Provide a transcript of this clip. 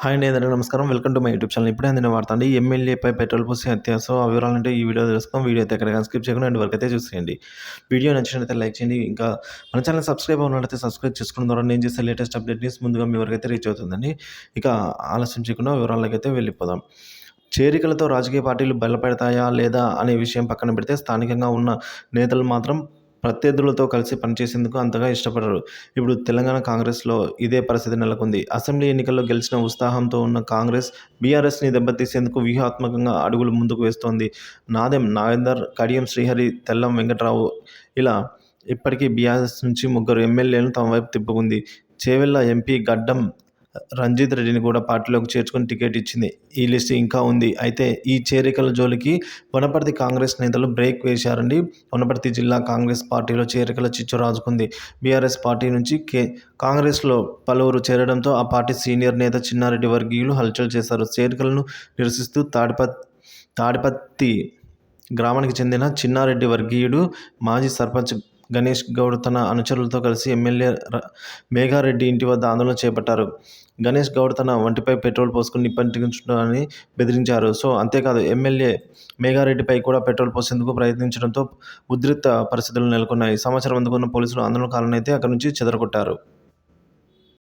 Hi అండి, అందరికీ నమస్కారం. Welcome to my YouTube channel. ఇప్పుడే అందిన వార్త అండి. ఎమ్మెల్యేపై పెట్రోల్ పోసి హత్య. సో, ఆ వివరాలంటే ఈ వీడియో తెలుసుకుందాం. వీడియో అయితే ఎక్కడికైనా స్కిప్ చేయకుండా ఎండ్ వరకు అయితే చూసేయండి. వీడియో నచ్చినట్లయితే లైక్ చేయండి. ఇంకా మన ఛానల్ సబ్స్క్రైబ్ అవ్వనట్లయితే సబ్స్క్రైబ్ చేసుకోవడం ద్వారా నేను చేసే లేటెస్ట్ అప్డేట్ న్యూస్ ముందుగా మీ వరకు అయితే రీచ్ అవుతుందండి. ఇక ఆలస్యం చేయకుండా వివరాలకి అయితే వెళ్ళిపోదాం. చేరికలతో రాజకీయ పార్టీలు బలపడతాయా లేదా అనే విషయం పక్కన పెడితే స్థానికంగా ఉన్న నేతలు మాత్రం ప్రత్యర్థులతో కలిసి పనిచేసేందుకు అంతగా ఇష్టపడరు. ఇప్పుడు తెలంగాణ కాంగ్రెస్లో ఇదే పరిస్థితి నెలకొంది. అసెంబ్లీ ఎన్నికల్లో గెలిచిన ఉత్సాహంతో ఉన్న కాంగ్రెస్ బీఆర్ఎస్ని దెబ్బతీసేందుకు వ్యూహాత్మకంగా అడుగులు ముందుకు వేస్తోంది. నాదెం నాగేందర్, కడియం శ్రీహరి, తెల్లం వెంకట్రావు ఇలా ఇప్పటికీ బీఆర్ఎస్ నుంచి ముగ్గురు ఎమ్మెల్యేలను తమ వైపు తిప్పుకుంది. చేవెళ్ల ఎంపీ గడ్డం రంజిత్ రెడ్డిని కూడా పార్టీలోకి చేర్చుకుని టికెట్ ఇచ్చింది. ఈ లిస్ట్ ఇంకా ఉంది. అయితే ఈ చేరికల జోలికి వనపర్తి కాంగ్రెస్ నేతలు బ్రేక్ వేశారండి. వనపర్తి జిల్లా కాంగ్రెస్ పార్టీలో చేరికల చిచ్చు రాజుకుంది. బీఆర్ఎస్ పార్టీ నుంచి కాంగ్రెస్లో పలువురు చేరడంతో ఆ పార్టీ సీనియర్ నేత చిన్నారెడ్డి వర్గీయులు హల్చల్ చేశారు. చేరికలను నిరసిస్తూ తాడిపత్తి గ్రామానికి చెందిన చిన్నారెడ్డి వర్గీయుడు మాజీ సర్పంచ్ గణేష్ గౌడ్ తన అనుచరులతో కలిసి ఎమ్మెల్యే మేఘారెడ్డి ఇంటి వద్ద ఆందోళన చేపట్టారు. గణేష్ గౌడ్ తన ఒంటిపై పెట్రోల్ పోసుకుని నిప్పంటించుకుంటానని బెదిరించారు. అంతేకాదు ఎమ్మెల్యే మేఘారెడ్డిపై కూడా పెట్రోల్ పోసేందుకు ప్రయత్నించడంతో ఉద్రిక్త పరిస్థితులు నెలకొన్నాయి. సమాచారం అందుకున్న పోలీసులు ఆందోళనకారులను అయితే అక్కడి నుంచి చెదరగొట్టారు.